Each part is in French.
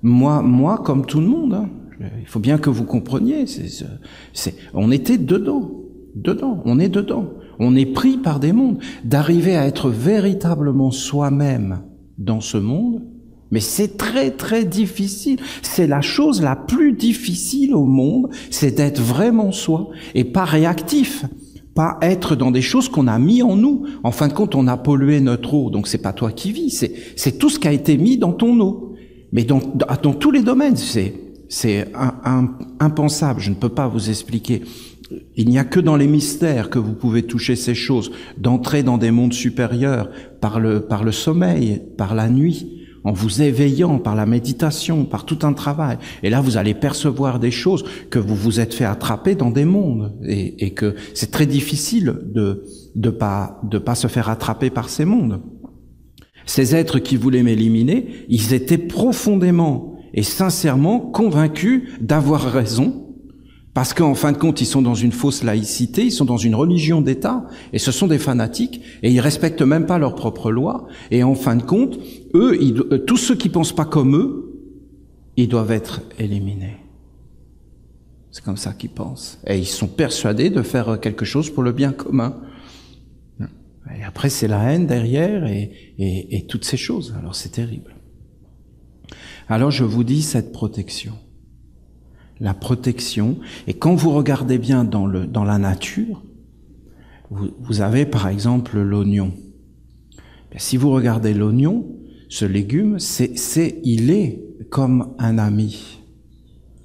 Moi, comme tout le monde, hein. Il faut bien que vous compreniez. On était dedans, on est dedans. On est pris par des mondes. D'arriver à être véritablement soi-même dans ce monde, mais c'est très très difficile. C'est la chose la plus difficile au monde, c'est d'être vraiment soi et pas réactif. Pas être dans des choses qu'on a mis en nous. En fin de compte, on a pollué notre eau, donc c'est pas toi qui vis, c'est tout ce qui a été mis dans ton eau. Mais dans tous les domaines, c'est impensable. Je ne peux pas vous expliquer. Il n'y a que dans les mystères que vous pouvez toucher ces choses, d'entrer dans des mondes supérieurs par le sommeil, par la nuit, en vous éveillant, par la méditation, par tout un travail. Et là, vous allez percevoir des choses que vous vous êtes fait attraper dans des mondes, et que c'est très difficile de pas se faire attraper par ces mondes. Ces êtres qui voulaient m'éliminer, ils étaient profondément et sincèrement convaincus d'avoir raison, parce qu'en fin de compte, ils sont dans une fausse laïcité, ils sont dans une religion d'État, et ce sont des fanatiques, et ils respectent même pas leurs propres lois, et en fin de compte, eux, tous ceux qui pensent pas comme eux, ils doivent être éliminés. C'est comme ça qu'ils pensent. Et ils sont persuadés de faire quelque chose pour le bien commun. Et après, c'est la haine derrière, et toutes ces choses. Alors c'est terrible. Alors je vous dis cette protection. La protection, et quand vous regardez bien dans la nature, vous avez par exemple l'oignon. Si vous regardez l'oignon, ce légume, il est comme un ami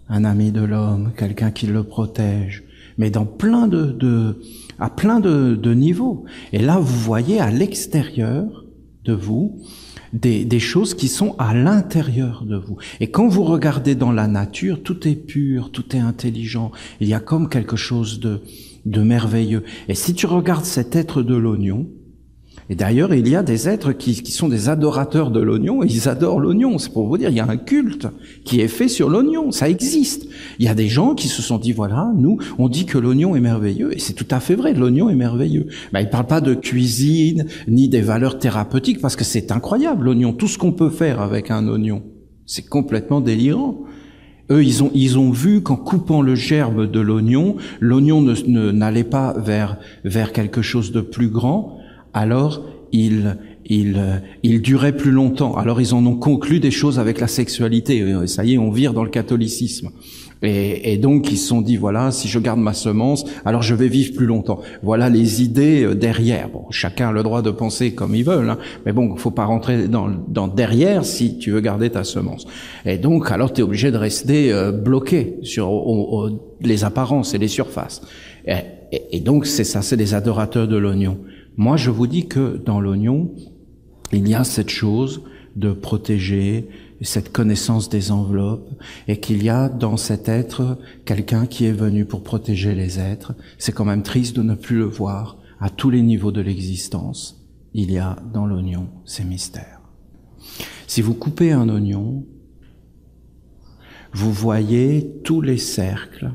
de l'homme, quelqu'un qui le protège, mais dans à plein de niveaux. Et là, vous voyez à l'extérieur de vous des choses qui sont à l'intérieur de vous. Et quand vous regardez dans la nature, tout est pur, tout est intelligent. Il y a comme quelque chose de merveilleux. Et si tu regardes cet être de l'oignon, et d'ailleurs, il y a des êtres qui sont des adorateurs de l'oignon, et ils adorent l'oignon. C'est pour vous dire, il y a un culte qui est fait sur l'oignon. Ça existe. Il y a des gens qui se sont dit, voilà, nous, on dit que l'oignon est merveilleux, et c'est tout à fait vrai, l'oignon est merveilleux. Mais ils parlent pas de cuisine, ni des valeurs thérapeutiques, parce que c'est incroyable, l'oignon. Tout ce qu'on peut faire avec un oignon, c'est complètement délirant. Eux, ils ont vu qu'en coupant le germe de l'oignon n'allait pas vers quelque chose de plus grand. Alors, il durait plus longtemps. Alors, ils en ont conclu des choses avec la sexualité. Ça y est, on vire dans le catholicisme. Et donc, ils se sont dit, voilà, si je garde ma semence, alors je vais vivre plus longtemps. Voilà les idées derrière. Bon, chacun a le droit de penser comme il veut, hein, mais bon, faut pas rentrer dans derrière si tu veux garder ta semence. Et donc, alors, tu es obligé de rester bloqué sur les apparences et les surfaces. Et donc, c'est ça, c'est des adorateurs de l'oignon. Moi, je vous dis que dans l'oignon, il y a cette chose de protéger, cette connaissance des enveloppes, et qu'il y a dans cet être quelqu'un qui est venu pour protéger les êtres. C'est quand même triste de ne plus le voir à tous les niveaux de l'existence. Il y a dans l'oignon ces mystères. Si vous coupez un oignon, vous voyez tous les cercles,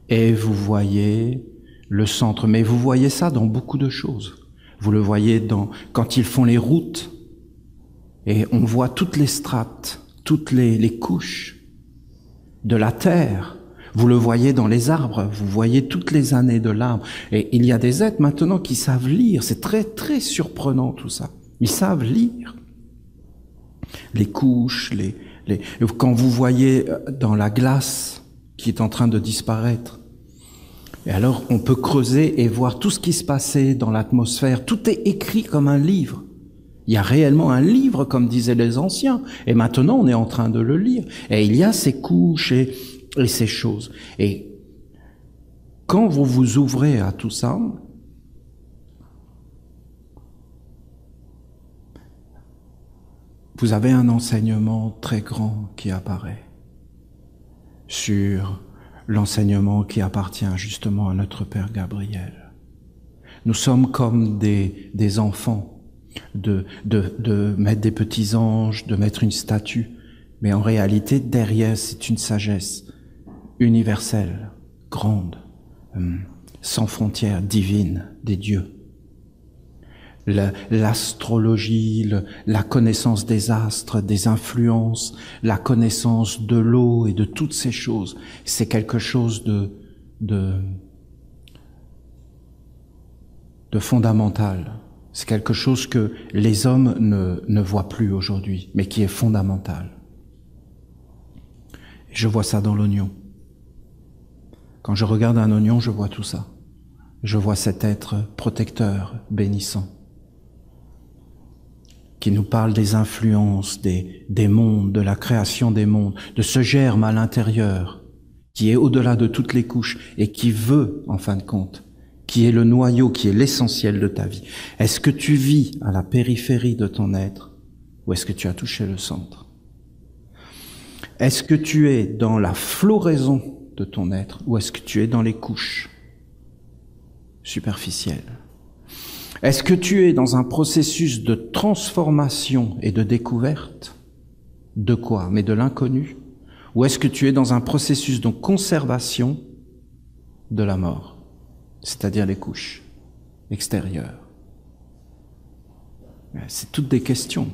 et vous voyez le centre, mais vous voyez ça dans beaucoup de choses. Vous le voyez quand ils font les routes, et on voit toutes les strates, toutes les couches de la terre. Vous le voyez dans les arbres, vous voyez toutes les années de l'arbre. Et il y a des êtres maintenant qui savent lire, c'est très très surprenant tout ça. Ils savent lire les couches, quand vous voyez dans la glace qui est en train de disparaître, et alors, on peut creuser et voir tout ce qui se passait dans l'atmosphère. Tout est écrit comme un livre. Il y a réellement un livre, comme disaient les anciens. Et maintenant, on est en train de le lire. Et il y a ces couches et ces choses. Et quand vous vous ouvrez à tout ça, vous avez un enseignement très grand qui apparaît sur l'enseignement qui appartient justement à notre Père Gabriel. Nous sommes comme des enfants, de mettre des petits anges, de mettre une statue, mais en réalité, derrière, c'est une sagesse universelle, grande, sans frontières, divine, des dieux. l'astrologie, la connaissance des astres, des influences, la connaissance de l'eau et de toutes ces choses. C'est quelque chose de fondamental. C'est quelque chose que les hommes ne voient plus aujourd'hui, mais qui est fondamental. Et je vois ça dans l'oignon. Quand je regarde un oignon, je vois tout ça. Je vois cet être protecteur, bénissant, qui nous parle des influences, des mondes, de la création des mondes, de ce germe à l'intérieur, qui est au-delà de toutes les couches et qui veut, en fin de compte, qui est le noyau, qui est l'essentiel de ta vie. Est-ce que tu vis à la périphérie de ton être ou est-ce que tu as touché le centre? Est-ce que tu es dans la floraison de ton être ou est-ce que tu es dans les couches superficielles? Est-ce que tu es dans un processus de transformation et de découverte? De quoi? Mais de l'inconnu? Ou est-ce que tu es dans un processus de conservation de la mort? C'est-à-dire les couches extérieures. C'est toutes des questions.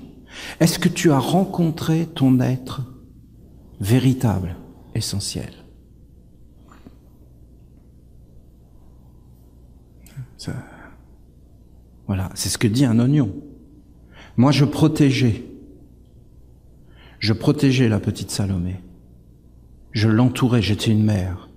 Est-ce que tu as rencontré ton être véritable, essentiel? Voilà, c'est ce que dit un oignon. Moi, je protégeais la petite Salomé. Je l'entourais, j'étais une mère.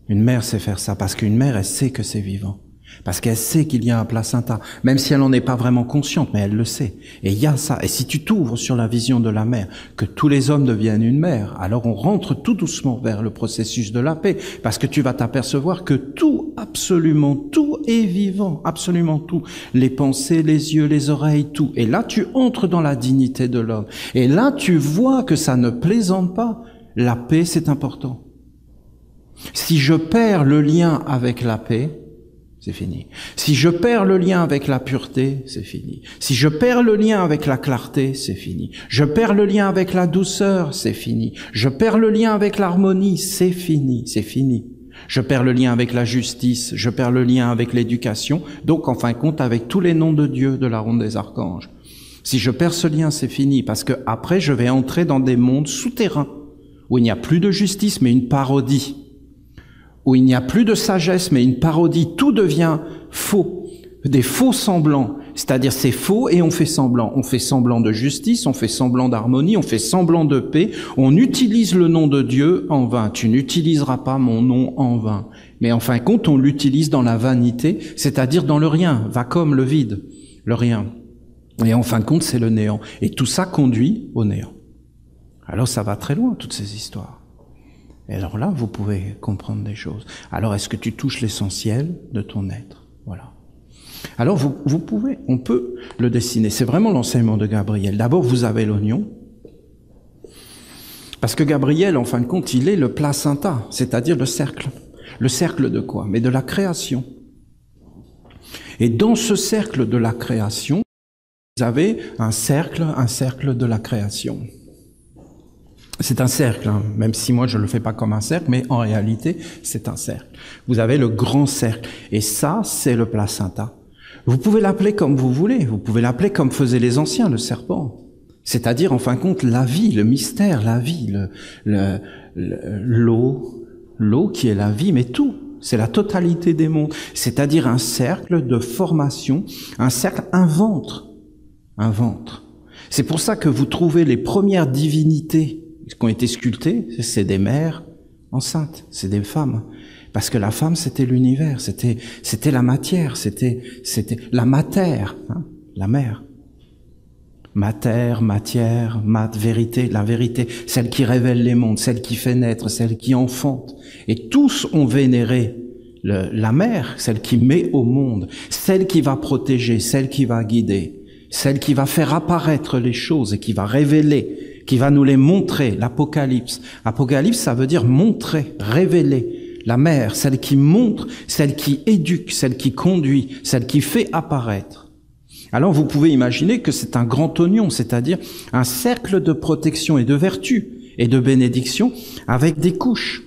Une mère sait faire ça, parce qu'une mère, elle sait que c'est vivant. Parce qu'elle sait qu'il y a un placenta, même si elle n'en est pas vraiment consciente, mais elle le sait. Et il y a ça. Et si tu t'ouvres sur la vision de la mère, que tous les hommes deviennent une mère, alors on rentre tout doucement vers le processus de la paix, parce que tu vas t'apercevoir que tout, absolument tout est vivant, absolument tout. Les pensées, les yeux, les oreilles, tout. Et là, tu entres dans la dignité de l'homme. Et là, tu vois que ça ne plaisante pas. La paix, c'est important. Si je perds le lien avec la paix, c'est fini. Si je perds le lien avec la pureté, c'est fini. Si je perds le lien avec la clarté, c'est fini. Je perds le lien avec la douceur, c'est fini. Je perds le lien avec l'harmonie, c'est fini, c'est fini. Je perds le lien avec la justice, je perds le lien avec l'éducation, donc en fin de compte avec tous les noms de Dieu de la ronde des archanges. Si je perds ce lien, c'est fini, parce que après je vais entrer dans des mondes souterrains, où il n'y a plus de justice, mais une parodie. Où il n'y a plus de sagesse, mais une parodie, tout devient faux, des faux semblants, c'est-à-dire c'est faux et on fait semblant de justice, on fait semblant d'harmonie, on fait semblant de paix, on utilise le nom de Dieu en vain, tu n'utiliseras pas mon nom en vain, mais en fin de compte on l'utilise dans la vanité, c'est-à-dire dans le rien, va comme le vide, le rien, et en fin de compte c'est le néant, et tout ça conduit au néant. Alors ça va très loin toutes ces histoires. Et alors là, vous pouvez comprendre des choses. Alors, est-ce que tu touches l'essentiel de ton être? Voilà. Alors, on peut le dessiner. C'est vraiment l'enseignement de Gabriel. D'abord, vous avez l'oignon. Parce que Gabriel, en fin de compte, il est le placenta, c'est-à-dire le cercle. Le cercle de quoi? Mais de la création. Et dans ce cercle de la création, vous avez un cercle de la création. C'est un cercle, hein, même si moi je ne le fais pas comme un cercle, mais en réalité, c'est un cercle. Vous avez le grand cercle, et ça, c'est le placenta. Vous pouvez l'appeler comme vous voulez, vous pouvez l'appeler comme faisaient les anciens, le serpent. C'est-à-dire, en fin de compte, la vie, le mystère, la vie, l'eau qui est la vie, mais tout. C'est la totalité des mondes. C'est-à-dire un cercle de formation, un cercle, un ventre. Un ventre. C'est pour ça que vous trouvez les premières divinités qui ont été sculptées, c'est des mères enceintes, c'est des femmes. Parce que la femme, c'était l'univers, c'était la matière, c'était la matière, hein, la mère. Matière, vérité, la vérité, celle qui révèle les mondes, celle qui fait naître, celle qui enfante. Et tous ont vénéré la mère, celle qui met au monde, celle qui va protéger, celle qui va guider, celle qui va faire apparaître les choses et qui va révéler, qui va nous les montrer, l'Apocalypse. Apocalypse, ça veut dire montrer, révéler. La mère, celle qui montre, celle qui éduque, celle qui conduit, celle qui fait apparaître. Alors vous pouvez imaginer que c'est un grand oignon, c'est-à-dire un cercle de protection et de vertu et de bénédiction avec des couches.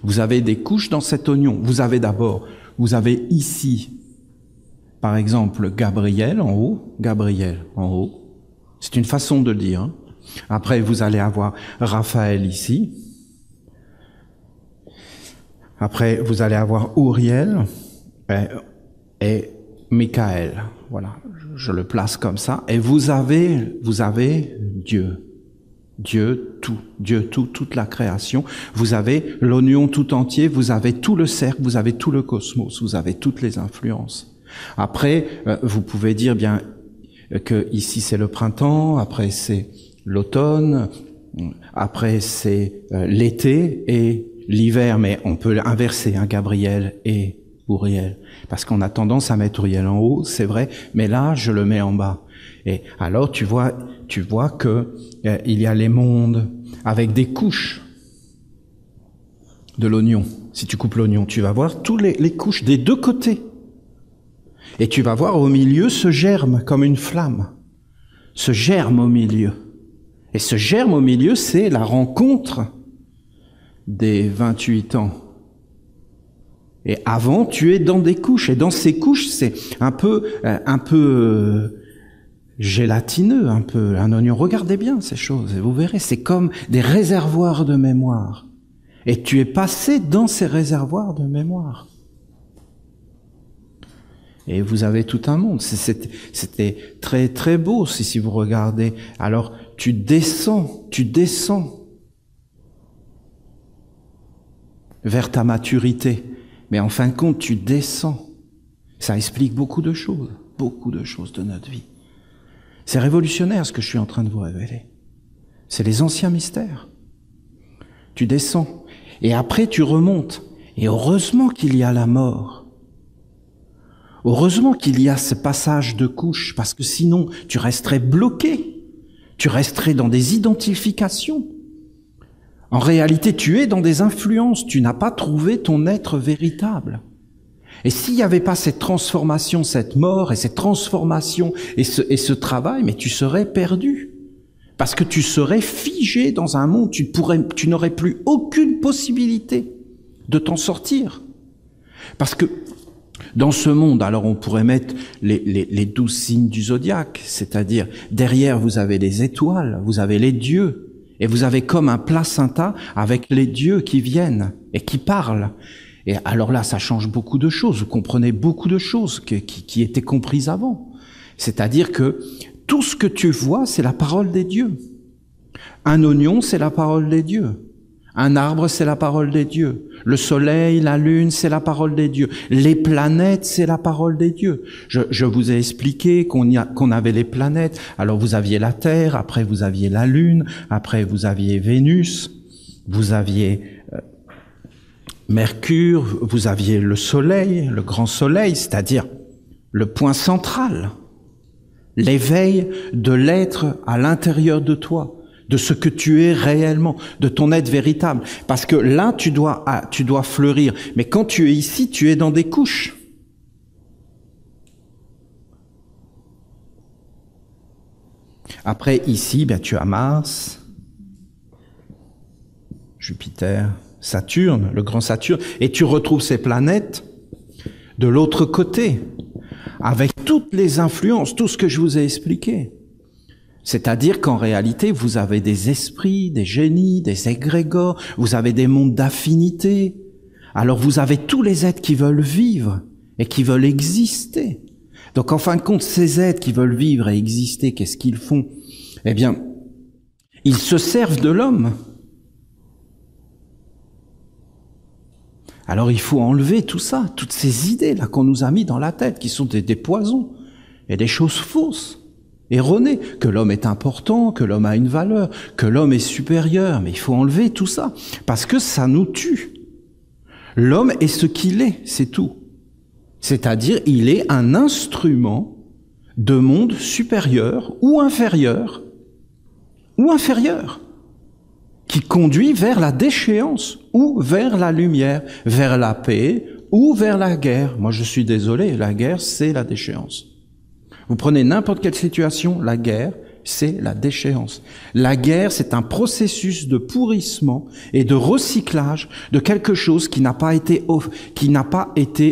Vous avez des couches dans cet oignon. Vous avez ici par exemple, Gabriel en haut, c'est une façon de le dire. Hein. Après, vous allez avoir Raphaël ici. Après, vous allez avoir Uriel et Michael. Voilà, je le place comme ça. Et vous avez Dieu. Dieu, toute la création. Vous avez l'oignon tout entier, vous avez tout le cercle, vous avez tout le cosmos, vous avez toutes les influences. Après, vous pouvez dire bien que ici c'est le printemps, après c'est l'automne, après c'est l'été et l'hiver, mais on peut inverser, hein, Gabriel et Uriel, parce qu'on a tendance à mettre Uriel en haut, c'est vrai, mais là je le mets en bas. Et alors tu vois que il y a les mondes avec des couches de l'oignon. Si tu coupes l'oignon, tu vas voir tous les couches des deux côtés. Et tu vas voir au milieu ce germe comme une flamme. Ce germe au milieu. Et ce germe au milieu, c'est la rencontre des 28 ans. Et avant, tu es dans des couches. Et dans ces couches, c'est un peu gélatineux, un peu un oignon. Regardez bien ces choses et vous verrez, c'est comme des réservoirs de mémoire. Et tu es passé dans ces réservoirs de mémoire. Et vous avez tout un monde. C'était très très beau si vous regardez. Alors tu descends vers ta maturité. Mais en fin de compte, tu descends. Ça explique beaucoup de choses de notre vie. C'est révolutionnaire ce que je suis en train de vous révéler. C'est les anciens mystères. Tu descends. Et après tu remontes. Et heureusement qu'il y a la mort. Heureusement qu'il y a ce passage de couches, parce que sinon tu resterais bloqué, tu resterais dans des identifications. En réalité, tu es dans des influences, tu n'as pas trouvé ton être véritable. Et s'il n'y avait pas cette transformation, cette mort et cette transformation et ce travail, mais tu serais perdu. Parce que tu serais figé dans un monde, tu n'aurais plus aucune possibilité de t'en sortir. Parce que dans ce monde, alors on pourrait mettre les 12 signes du zodiaque, c'est-à-dire derrière vous avez les étoiles, vous avez les dieux, et vous avez comme un placenta avec les dieux qui viennent et qui parlent. Et alors là, ça change beaucoup de choses, vous comprenez beaucoup de choses qui étaient comprises avant. C'est-à-dire que tout ce que tu vois, c'est la parole des dieux. Un oignon, c'est la parole des dieux. Un arbre, c'est la parole des dieux. Le soleil, la lune, c'est la parole des dieux. Les planètes, c'est la parole des dieux. Je vous ai expliqué qu'on avait les planètes. Alors vous aviez la Terre, après vous aviez la Lune, après vous aviez Vénus, vous aviez Mercure, vous aviez le Soleil, le grand Soleil, c'est-à-dire le point central, l'éveil de l'être à l'intérieur de toi. De ce que tu es réellement, de ton être véritable. Parce que là, tu dois fleurir. Mais quand tu es ici, tu es dans des couches. Après, ici, tu as Mars, Jupiter, Saturne, le grand Saturne, et tu retrouves ces planètes de l'autre côté, avec toutes les influences, tout ce que je vous ai expliqué. C'est-à-dire qu'en réalité, vous avez des esprits, des génies, des égrégores, vous avez des mondes d'affinité. Alors vous avez tous les êtres qui veulent vivre et qui veulent exister. Donc en fin de compte, ces êtres qui veulent vivre et exister, qu'est-ce qu'ils font? Eh bien, ils se servent de l'homme. Alors il faut enlever tout ça, toutes ces idées-là qu'on nous a mis dans la tête, qui sont des poisons et des choses fausses. Erroné, que l'homme est important, que l'homme a une valeur, que l'homme est supérieur, mais il faut enlever tout ça, parce que ça nous tue. L'homme est ce qu'il est, c'est tout. C'est-à-dire, il est un instrument de monde supérieur ou inférieur, qui conduit vers la déchéance ou vers la lumière, vers la paix ou vers la guerre. Moi, je suis désolé, la guerre, c'est la déchéance. Vous prenez n'importe quelle situation, la guerre, c'est la déchéance. La guerre, c'est un processus de pourrissement et de recyclage de quelque chose qui n'a pas été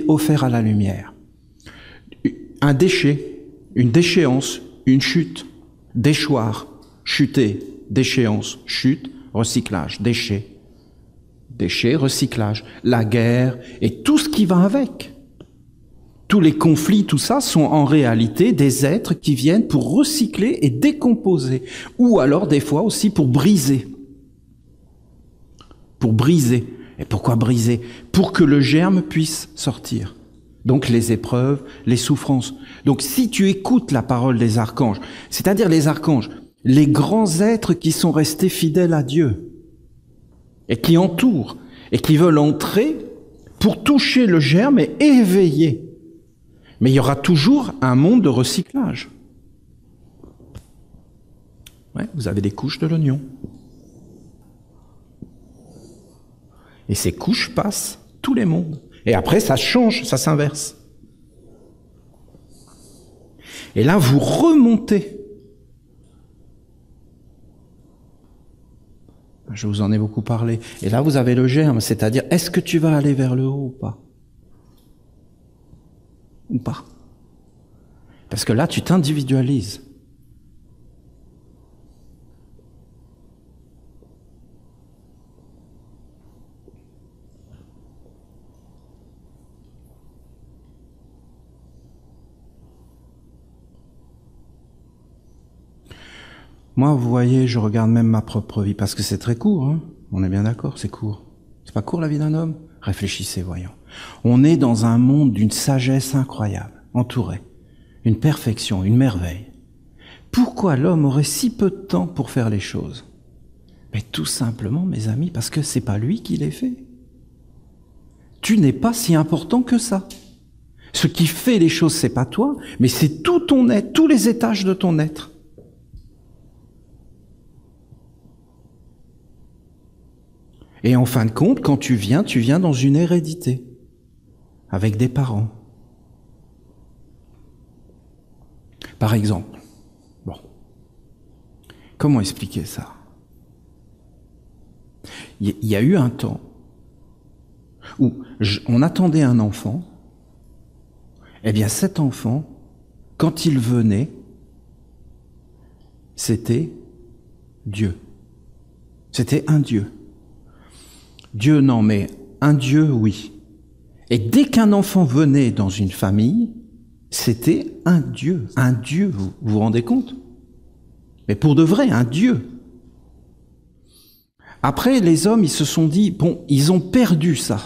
offert à la lumière. un déchet, une déchéance, une chute, déchoir, chuter, déchéance, chute, recyclage, déchet, recyclage, la guerre et tout ce qui va avec. Tous les conflits, tout ça, sont en réalité des êtres qui viennent pour recycler et décomposer, ou alors des fois aussi pour briser. Pour briser. Et pourquoi briser? Pour que le germe puisse sortir. Donc les épreuves, les souffrances. Donc si tu écoutes la parole des archanges, c'est-à-dire les archanges, les grands êtres qui sont restés fidèles à Dieu, et qui entourent, et qui veulent entrer pour toucher le germe et éveiller. Mais il y aura toujours un monde de recyclage. Ouais, vous avez des couches de l'oignon. Et ces couches passent tous les mondes. Et après, ça change, ça s'inverse. Et là, vous remontez. Je vous en ai beaucoup parlé. Et là, vous avez le germe, c'est-à-dire, est-ce que tu vas aller vers le haut ou pas? Ou pas? Parce que là, tu t'individualises. Moi, vous voyez, je regarde même ma propre vie, parce que c'est très court, hein. On est bien d'accord, c'est court. C'est pas court la vie d'un homme? Réfléchissez, voyons. On est dans un monde d'une sagesse incroyable, entouré, une perfection, une merveille. Pourquoi l'homme aurait si peu de temps pour faire les choses? Mais tout simplement, mes amis, parce que c'est pas lui qui les fait. Tu n'es pas si important que ça. Ce qui fait les choses, c'est pas toi, mais c'est tout ton être, tous les étages de ton être. Et en fin de compte, quand tu viens dans une hérédité, avec des parents. Par exemple, bon, comment expliquer ça? Il y a eu un temps où on attendait un enfant, eh bien cet enfant, quand il venait, c'était Dieu. C'était un Dieu. Dieu, non, mais un Dieu, oui. Et dès qu'un enfant venait dans une famille, c'était un Dieu. Un Dieu, vous vous rendez compte? Mais pour de vrai, un Dieu. Après, les hommes, ils se sont dit, bon, ils ont perdu ça.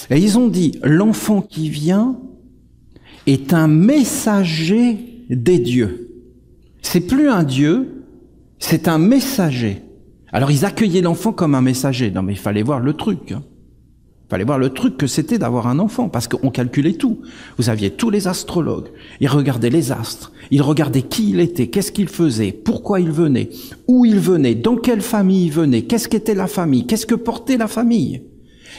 Et ils ont dit, l'enfant qui vient est un messager des dieux. C'est plus un Dieu, c'est un messager. Alors ils accueillaient l'enfant comme un messager. Non mais il fallait voir le truc. Il fallait voir le truc que c'était d'avoir un enfant, parce qu'on calculait tout. Vous aviez tous les astrologues, ils regardaient les astres, ils regardaient qui il était, qu'est-ce qu'il faisait, pourquoi il venait, où il venait, dans quelle famille il venait, qu'est-ce qu'était la famille, qu'est-ce que portait la famille.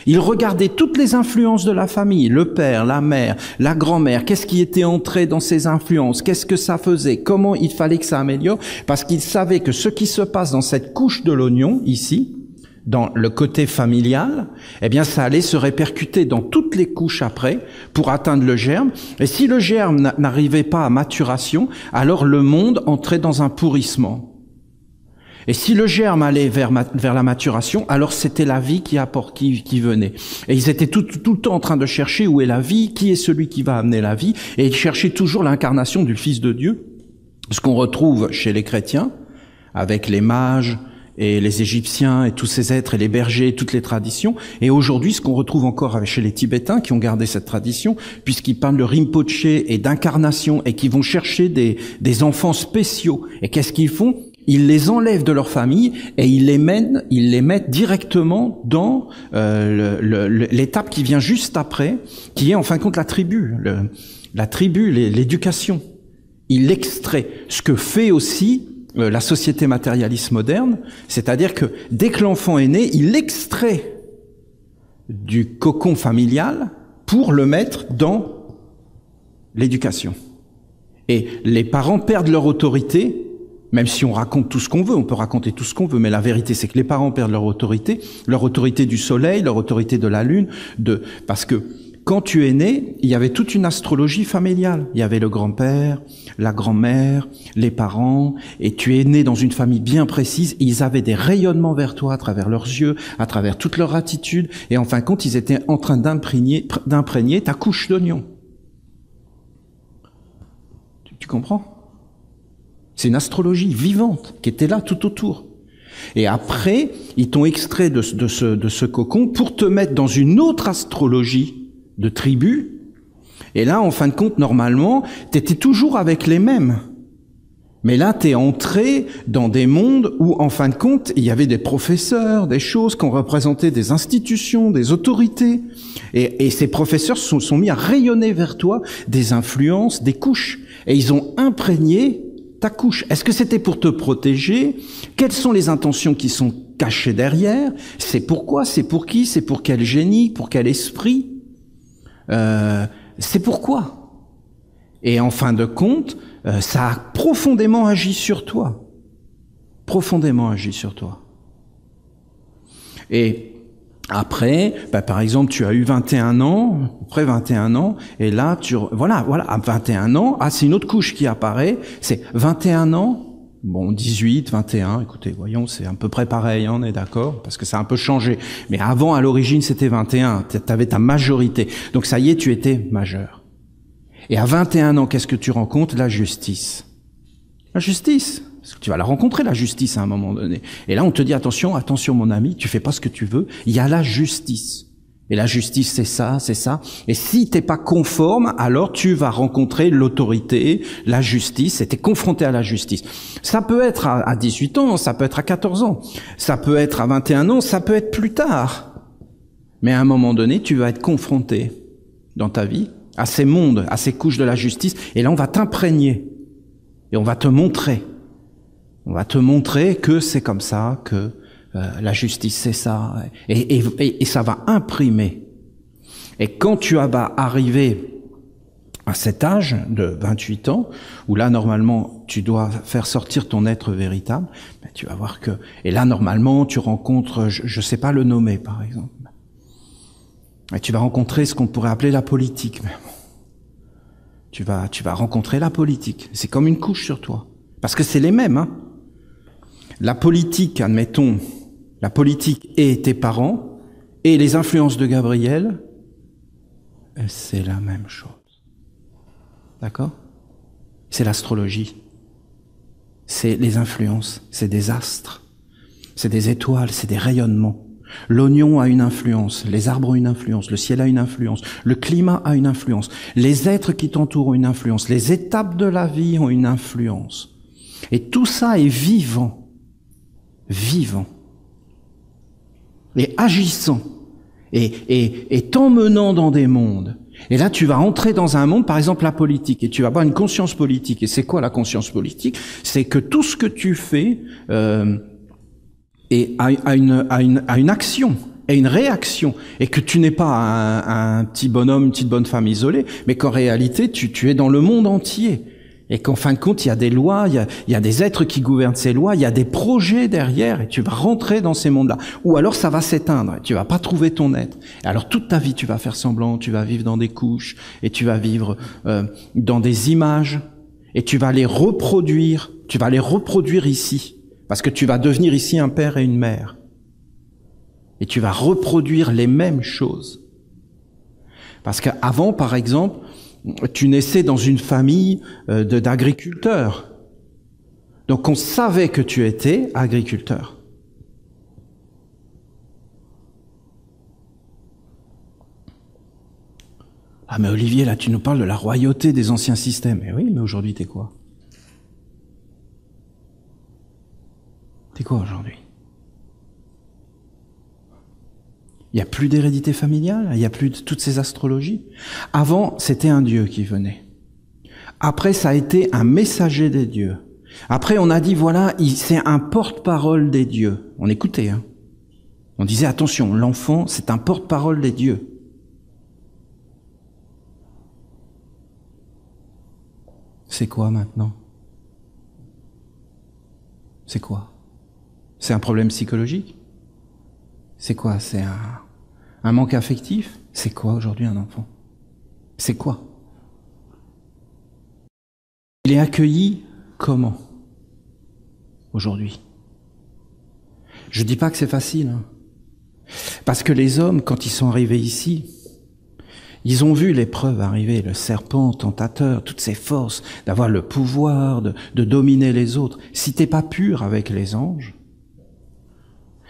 Ils regardaient toutes les influences de la famille, le père, la mère, la grand-mère, qu'est-ce qui était entré dans ces influences, qu'est-ce que ça faisait, comment il fallait que ça améliore, parce qu'ils savaient que ce qui se passe dans cette couche de l'oignon, ici, dans le côté familial, eh bien ça allait se répercuter dans toutes les couches après pour atteindre le germe. Et si le germe n'arrivait pas à maturation, alors le monde entrait dans un pourrissement. Et si le germe allait vers la maturation, alors c'était la vie qui venait. Et ils étaient tout le temps en train de chercher où est la vie, qui est celui qui va amener la vie, et ils cherchaient toujours l'incarnation du Fils de Dieu. Ce qu'on retrouve chez les chrétiens, avec les mages et les Égyptiens et tous ces êtres et les bergers, toutes les traditions. Et aujourd'hui, ce qu'on retrouve encore chez les Tibétains qui ont gardé cette tradition, puisqu'ils parlent de Rinpoché et d'incarnation et qui vont chercher des enfants spéciaux. Et qu'est-ce qu'ils font? Ils les enlèvent de leur famille et ils les mettent directement dans l'étape qui vient juste après, qui est en fin de compte la tribu, l'éducation. Ils l'extraient. Ce que fait aussi la société matérialiste moderne, c'est-à-dire que dès que l'enfant est né, il l'extrait du cocon familial pour le mettre dans l'éducation. Et les parents perdent leur autorité. Même si on raconte tout ce qu'on veut, on peut raconter tout ce qu'on veut, mais la vérité, c'est que les parents perdent leur autorité du soleil, leur autorité de la lune, parce que Quand tu es né, il y avait toute une astrologie familiale. Il y avait le grand-père, la grand-mère, les parents, et tu es né dans une famille bien précise, et ils avaient des rayonnements vers toi à travers leurs yeux, à travers toute leur attitude, et en fin de compte, ils étaient en train d'imprégner ta couche d'oignon. Tu comprends? C'est une astrologie vivante qui était là tout autour. Et après, ils t'ont extrait de ce cocon pour te mettre dans une autre astrologie de tribu. Et là, en fin de compte, normalement, t'étais toujours avec les mêmes. Mais là, t'es entré dans des mondes où, en fin de compte, il y avait des professeurs, des choses qui ont représenté des institutions, des autorités. Et ces professeurs se sont mis à rayonner vers toi des influences, des couches. Et ils ont imprégné ta couche. Est-ce que c'était pour te protéger? Quelles sont les intentions qui sont cachées derrière? C'est pourquoi? C'est pour qui? C'est pour quel génie? Pour quel esprit? C'est pourquoi? Et en fin de compte, ça a profondément agi sur toi. Profondément agi sur toi. Et après, par exemple, tu as eu 21 ans, après 21 ans, et là, voilà, à 21 ans, c'est une autre couche qui apparaît, c'est 21 ans, bon, 18, 21, écoutez, voyons, c'est à peu près pareil, on est d'accord, parce que ça a un peu changé. Mais avant, à l'origine, c'était 21, tu avais ta majorité. Donc ça y est, tu étais majeur. Et à 21 ans, qu'est-ce que tu rencontres? La justice. La justice. Parce que tu vas la rencontrer, la justice, à un moment donné. Et là, on te dit, attention, mon ami, tu fais pas ce que tu veux. Il y a la justice. Et la justice, c'est ça, c'est ça. Et si t'es pas conforme, alors tu vas rencontrer l'autorité, la justice, et t'es confronté à la justice. Ça peut être à 18 ans, ça peut être à 14 ans, ça peut être à 21 ans, ça peut être plus tard. Mais à un moment donné, tu vas être confronté dans ta vie à ces mondes, à ces couches de la justice, et là, on va t'imprégner. Et on va te montrer. On va te montrer que c'est comme ça, que la justice c'est ça, et ça va imprimer. Et quand tu vas arriver à cet âge de 28 ans, où là normalement tu dois faire sortir ton être véritable, ben, tu vas voir que... Et là normalement tu rencontres, je sais pas le nommer par exemple, et tu vas rencontrer ce qu'on pourrait appeler la politique. Tu vas rencontrer la politique. C'est comme une couche sur toi. Parce que c'est les mêmes, hein. La politique, admettons, la politique et tes parents, et les influences de Gabriel, c'est la même chose. D'accord? C'est l'astrologie. C'est les influences, c'est des astres, c'est des étoiles, c'est des rayonnements. L'oignon a une influence, les arbres ont une influence, le ciel a une influence, le climat a une influence, les êtres qui t'entourent ont une influence, les étapes de la vie ont une influence. Et tout ça est vivant. Vivant et agissant et t'emmenant dans des mondes. Et là, tu vas entrer dans un monde, par exemple la politique, et tu vas avoir une conscience politique. Et c'est quoi la conscience politique? C'est que tout ce que tu fais a une action et une réaction, et que tu n'es pas un petit bonhomme, une petite bonne femme isolée, mais qu'en réalité, tu es dans le monde entier. Et qu'en fin de compte, il y a des lois, il y a des êtres qui gouvernent ces lois, il y a des projets derrière, et tu vas rentrer dans ces mondes-là. Ou alors ça va s'éteindre, et tu vas pas trouver ton être. Et alors toute ta vie, tu vas faire semblant, tu vas vivre dans des couches, et tu vas vivre dans des images, et tu vas les reproduire ici. Parce que tu vas devenir ici un père et une mère. Et tu vas reproduire les mêmes choses. Parce qu'avant, par exemple, tu naissais dans une famille d'agriculteurs. Donc on savait que tu étais agriculteur. Ah mais Olivier, là tu nous parles de la royauté des anciens systèmes. Eh oui, mais aujourd'hui t'es quoi? T'es quoi aujourd'hui? Il n'y a plus d'hérédité familiale, il n'y a plus de toutes ces astrologies. Avant, c'était un dieu qui venait. Après, ça a été un messager des dieux. Après, on a dit, voilà, c'est un porte-parole des dieux. On écoutait, hein. On disait, attention, l'enfant, c'est un porte-parole des dieux. C'est quoi maintenant? C'est quoi? C'est un problème psychologique? C'est quoi? C'est un manque affectif? C'est quoi aujourd'hui un enfant? C'est quoi? Il est accueilli comment aujourd'hui? Je ne dis pas que c'est facile, hein. Parce que les hommes, quand ils sont arrivés ici, ils ont vu l'épreuve arriver, le serpent tentateur, toutes ces forces, d'avoir le pouvoir, de dominer les autres. Si t'es pas pur avec les anges,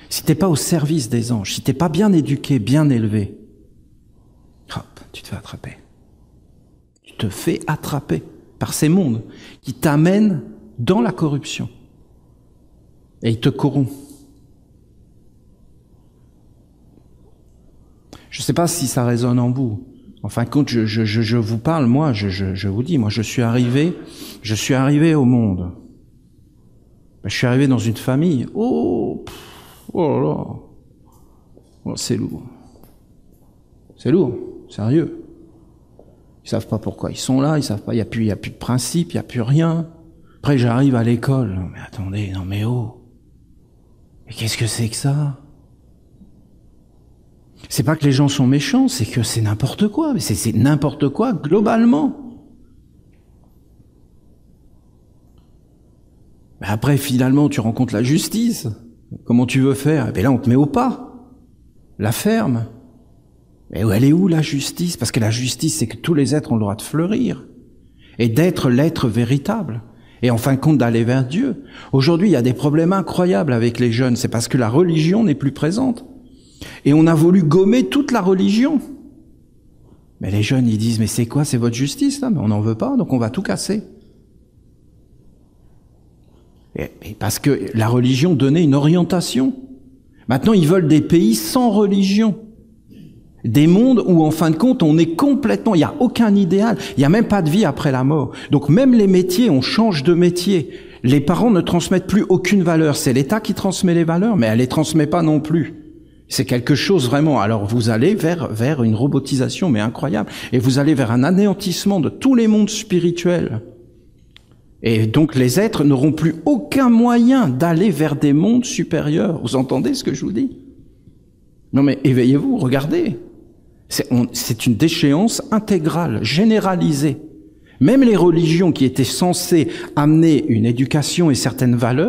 si t'es pas au service des anges, si t'es pas bien éduqué, bien élevé, hop, tu te fais attraper. Tu te fais attraper par ces mondes qui t'amènent dans la corruption. Et ils te corrompent. Je ne sais pas si ça résonne en vous. En fin de compte, je vous parle, moi, je vous dis, moi, je suis arrivé au monde. Je suis arrivé dans une famille. Oh là là. Oh, c'est lourd. C'est lourd, sérieux. Ils savent pas pourquoi ils sont là, ils savent pas, il y a plus de principe, il y a plus rien. Après, j'arrive à l'école. Non, mais attendez, non, mais oh. Mais qu'est-ce que c'est que ça? C'est pas que les gens sont méchants, c'est que c'est n'importe quoi. Mais c'est n'importe quoi globalement. Mais après, finalement, tu rencontres la justice. Comment tu veux faire? Eh bien là, on te met au pas. La ferme. Mais elle est où la justice? Parce que la justice, c'est que tous les êtres ont le droit de fleurir et d'être l'être véritable. Et en fin de compte, d'aller vers Dieu. Aujourd'hui, il y a des problèmes incroyables avec les jeunes. C'est parce que la religion n'est plus présente. Et on a voulu gommer toute la religion. Mais les jeunes, ils disent, mais c'est quoi? C'est votre justice, là? Mais on n'en veut pas, donc on va tout casser. Et parce que la religion donnait une orientation. Maintenant, ils veulent des pays sans religion. Des mondes où, en fin de compte, on est complètement... Il n'y a aucun idéal. Il n'y a même pas de vie après la mort. Donc même les métiers, on change de métier. Les parents ne transmettent plus aucune valeur. C'est l'État qui transmet les valeurs, mais elle les transmet pas non plus. C'est quelque chose vraiment. Alors vous allez vers une robotisation, mais incroyable. Et vous allez vers un anéantissement de tous les mondes spirituels. Et donc les êtres n'auront plus aucun moyen d'aller vers des mondes supérieurs. Vous entendez ce que je vous dis? Non mais éveillez-vous, regardez. C'est une déchéance intégrale, généralisée. Même les religions qui étaient censées amener une éducation et certaines valeurs,